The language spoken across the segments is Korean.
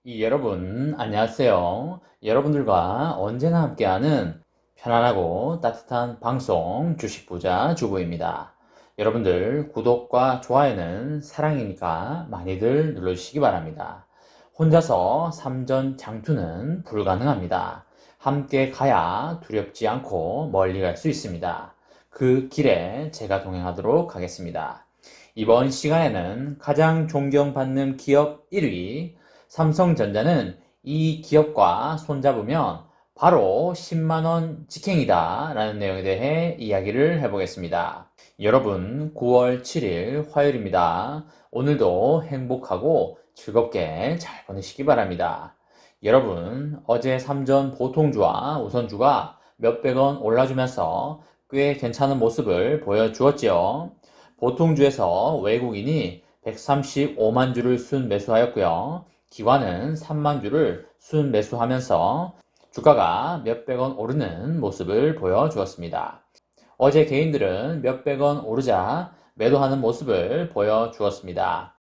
여러분, 안녕하세요. 여러분들과 언제나 함께하는 편안하고 따뜻한 방송 주식부자 주부입니다. 여러분들 구독과 좋아요는 사랑이니까 많이들 눌러주시기 바랍니다. 혼자서 삼전 장투는 불가능합니다. 함께 가야 두렵지 않고 멀리 갈 수 있습니다. 그 길에 제가 동행하도록 하겠습니다. 이번 시간에는 가장 존경받는 기업 1위 삼성전자는 이 기업과 손잡으면 바로 10만원 직행이다 라는 내용에 대해 이야기를 해보겠습니다. 여러분, 9월 7일 화요일입니다. 오늘도 행복하고 즐겁게 잘 보내시기 바랍니다. 여러분, 어제 삼전 보통주와 우선주가 몇백원 올라주면서 꽤 괜찮은 모습을 보여주었지요. 보통주에서 외국인이 135만 주를 순매수하였고요. 기관은 3만 주를 순매수하면서 주가가 몇백원 오르는 모습을 보여주었습니다. 어제 개인들은 몇백원 오르자 매도하는 모습을 보여주었습니다.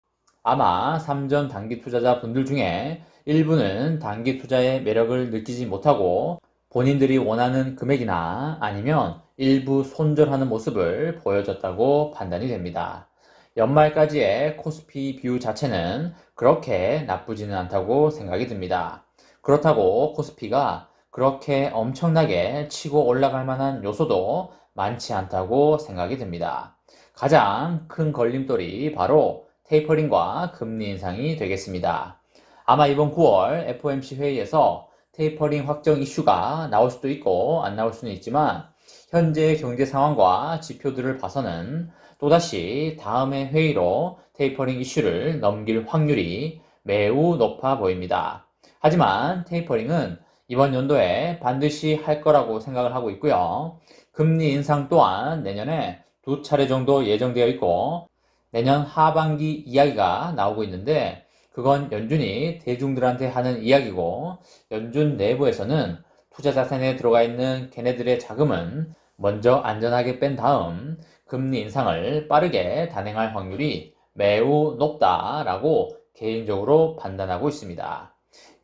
아마 삼전 단기 투자자 분들 중에 일부는 단기 투자의 매력을 느끼지 못하고 본인들이 원하는 금액이나 아니면 일부 손절하는 모습을 보여줬다고 판단이 됩니다. 연말까지의 코스피 비율 자체는 그렇게 나쁘지는 않다고 생각이 듭니다. 그렇다고 코스피가 그렇게 엄청나게 치고 올라갈 만한 요소도 많지 않다고 생각이 듭니다. 가장 큰 걸림돌이 바로 테이퍼링과 금리 인상이 되겠습니다. 아마 이번 9월 FOMC 회의에서 테이퍼링 확정 이슈가 나올 수도 있고 안 나올 수는 있지만 현재 경제 상황과 지표들을 봐서는 또다시 다음의 회의로 테이퍼링 이슈를 넘길 확률이 매우 높아 보입니다. 하지만 테이퍼링은 이번 연도에 반드시 할 거라고 생각을 하고 있고요. 금리 인상 또한 내년에 2차례 정도 예정되어 있고 내년 하반기 이야기가 나오고 있는데 그건 연준이 대중들한테 하는 이야기고 연준 내부에서는 투자 자산에 들어가 있는 걔네들의 자금은 먼저 안전하게 뺀 다음 금리 인상을 빠르게 단행할 확률이 매우 높다라고 개인적으로 판단하고 있습니다.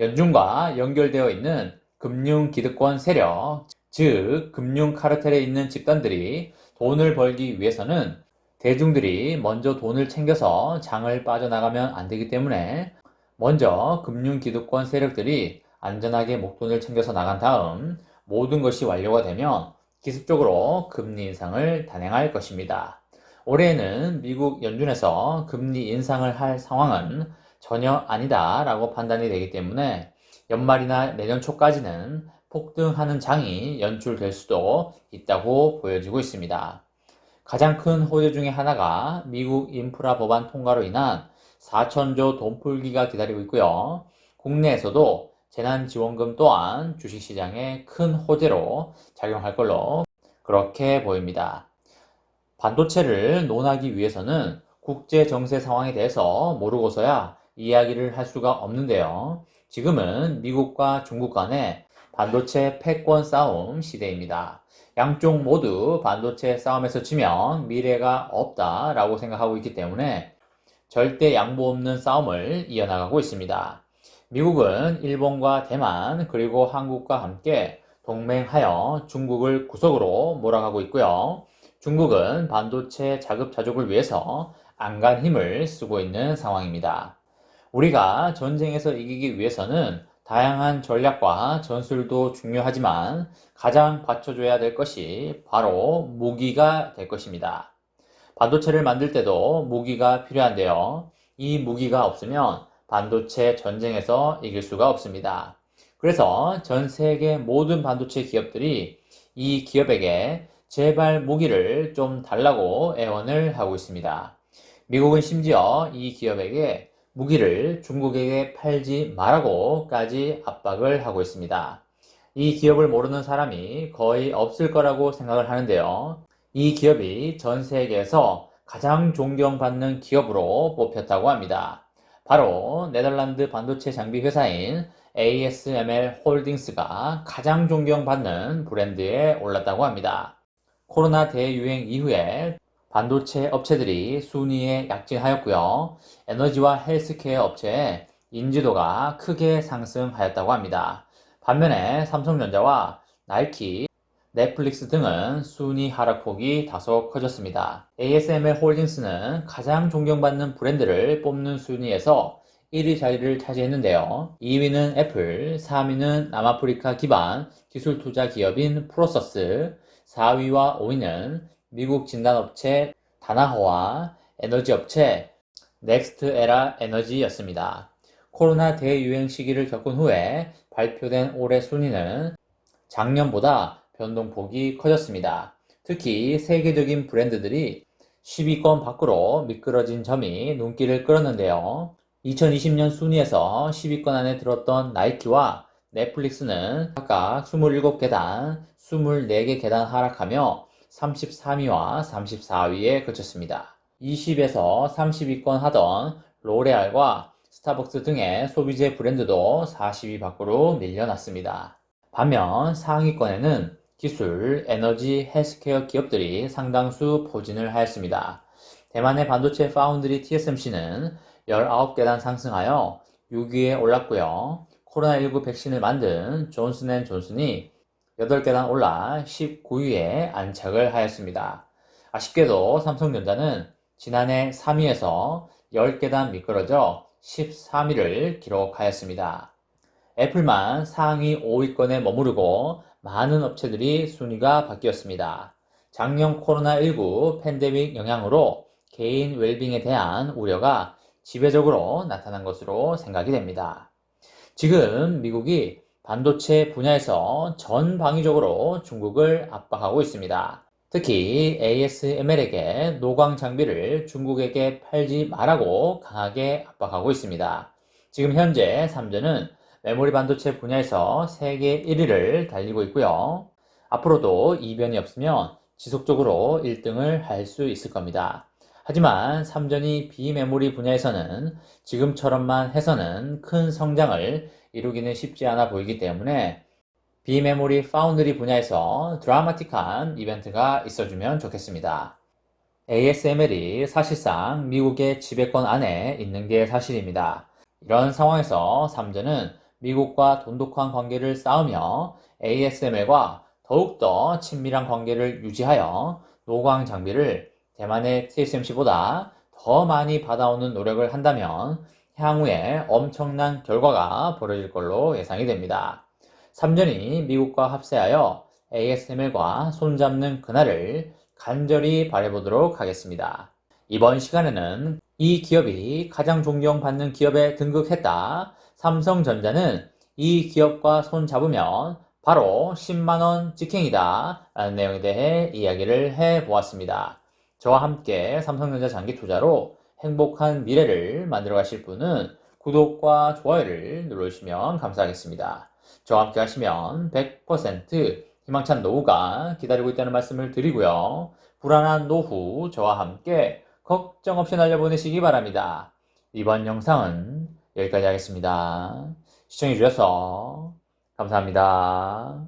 연준과 연결되어 있는 금융 기득권 세력, 즉 금융 카르텔에 있는 집단들이 돈을 벌기 위해서는 대중들이 먼저 돈을 챙겨서 장을 빠져나가면 안 되기 때문에 먼저 금융 기득권 세력들이 안전하게 목돈을 챙겨서 나간 다음 모든 것이 완료가 되면 기습적으로 금리 인상을 단행할 것입니다. 올해에는 미국 연준에서 금리 인상을 할 상황은 전혀 아니다 라고 판단이 되기 때문에 연말이나 내년 초까지는 폭등하는 장이 연출될 수도 있다고 보여지고 있습니다. 가장 큰 호재 중에 하나가 미국 인프라 법안 통과로 인한 4천조 돈풀기가 기다리고 있고요. 국내에서도 재난지원금 또한 주식시장에 큰 호재로 작용할 걸로 그렇게 보입니다. 반도체를 논하기 위해서는 국제 정세 상황에 대해서 모르고서야 이야기를 할 수가 없는데요. 지금은 미국과 중국 간의 반도체 패권 싸움 시대입니다. 양쪽 모두 반도체 싸움에서 지면 미래가 없다라고 생각하고 있기 때문에 절대 양보 없는 싸움을 이어나가고 있습니다. 미국은 일본과 대만 그리고 한국과 함께 동맹하여 중국을 구석으로 몰아가고 있고요. 중국은 반도체 자급자족을 위해서 안간 힘을 쓰고 있는 상황입니다. 우리가 전쟁에서 이기기 위해서는 다양한 전략과 전술도 중요하지만 가장 받쳐줘야 될 것이 바로 무기가 될 것입니다. 반도체를 만들 때도 무기가 필요한데요. 이 무기가 없으면 반도체 전쟁에서 이길 수가 없습니다. 그래서 전 세계 모든 반도체 기업들이 이 기업에게 제발 무기를 좀 달라고 애원을 하고 있습니다. 미국은 심지어 이 기업에게 무기를 중국에게 팔지 말라고까지 압박을 하고 있습니다. 이 기업을 모르는 사람이 거의 없을 거라고 생각을 하는데요. 이 기업이 전 세계에서 가장 존경받는 기업으로 뽑혔다고 합니다. 바로 네덜란드 반도체 장비 회사인 ASML 홀딩스가 가장 존경받는 브랜드에 올랐다고 합니다. 코로나 대유행 이후에 반도체 업체들이 순위에 약진하였고요. 에너지와 헬스케어 업체에 인지도가 크게 상승하였다고 합니다. 반면에 삼성전자와 나이키, 넷플릭스 등은 순위 하락폭이 다소 커졌습니다. ASML 홀딩스는 가장 존경받는 브랜드를 뽑는 순위에서 1위 자리를 차지했는데요. 2위는 애플, 3위는 남아프리카 기반 기술 투자 기업인 프로서스, 4위와 5위는 미국 진단업체 다나허와 에너지 업체 넥스트에라 에너지였습니다. 코로나 대유행 시기를 겪은 후에 발표된 올해 순위는 작년보다 변동폭이 커졌습니다. 특히 세계적인 브랜드들이 10위권 밖으로 미끄러진 점이 눈길을 끌었는데요. 2020년 순위에서 10위권 안에 들었던 나이키와 넷플릭스는 각각 27계단, 24개 계단 하락하며 33위와 34위에 그쳤습니다. 20에서 30위권 하던 로레알과 스타벅스 등의 소비재 브랜드도 40위 밖으로 밀려났습니다. 반면 상위권에는 기술, 에너지, 헬스케어 기업들이 상당수 포진을 하였습니다. 대만의 반도체 파운드리 TSMC는 19계단 상승하여 6위에 올랐고요. 코로나19 백신을 만든 존슨앤존슨이 8계단 올라 19위에 안착을 하였습니다. 아쉽게도 삼성전자는 지난해 3위에서 10계단 미끄러져 13위를 기록하였습니다. 애플만 상위 5위권에 머무르고 많은 업체들이 순위가 바뀌었습니다. 작년 코로나19 팬데믹 영향으로 개인 웰빙에 대한 우려가 지배적으로 나타난 것으로 생각이 됩니다. 지금 미국이 반도체 분야에서 전방위적으로 중국을 압박하고 있습니다. 특히 ASML에게 노광 장비를 중국에게 팔지 말라고 강하게 압박하고 있습니다. 지금 현재 삼전은 메모리 반도체 분야에서 세계 1위를 달리고 있고요. 앞으로도 이변이 없으면 지속적으로 1등을 할 수 있을 겁니다. 하지만 삼전이 비메모리 분야에서는 지금처럼만 해서는 큰 성장을 이루기는 쉽지 않아 보이기 때문에 비메모리 파운드리 분야에서 드라마틱한 이벤트가 있어주면 좋겠습니다. ASML이 사실상 미국의 지배권 안에 있는 게 사실입니다. 이런 상황에서 삼전은 미국과 돈독한 관계를 쌓으며 ASML과 더욱더 친밀한 관계를 유지하여 노광 장비를 대만의 TSMC보다 더 많이 받아오는 노력을 한다면 향후에 엄청난 결과가 벌어질 걸로 예상이 됩니다. 삼전이 미국과 합세하여 ASML과 손잡는 그날을 간절히 바라보도록 하겠습니다. 이번 시간에는 이 기업이 가장 존경받는 기업에 등극했다. 삼성전자는 이 기업과 손잡으면 바로 10만원 직행이다. 라는 내용에 대해 이야기를 해보았습니다. 저와 함께 삼성전자 장기 투자로 행복한 미래를 만들어 가실 분은 구독과 좋아요를 눌러주시면 감사하겠습니다. 저와 함께 하시면 100% 희망찬 노후가 기다리고 있다는 말씀을 드리고요. 불안한 노후 저와 함께 걱정 없이 날려보내시기 바랍니다. 이번 영상은 여기까지 하겠습니다. 시청해주셔서 감사합니다.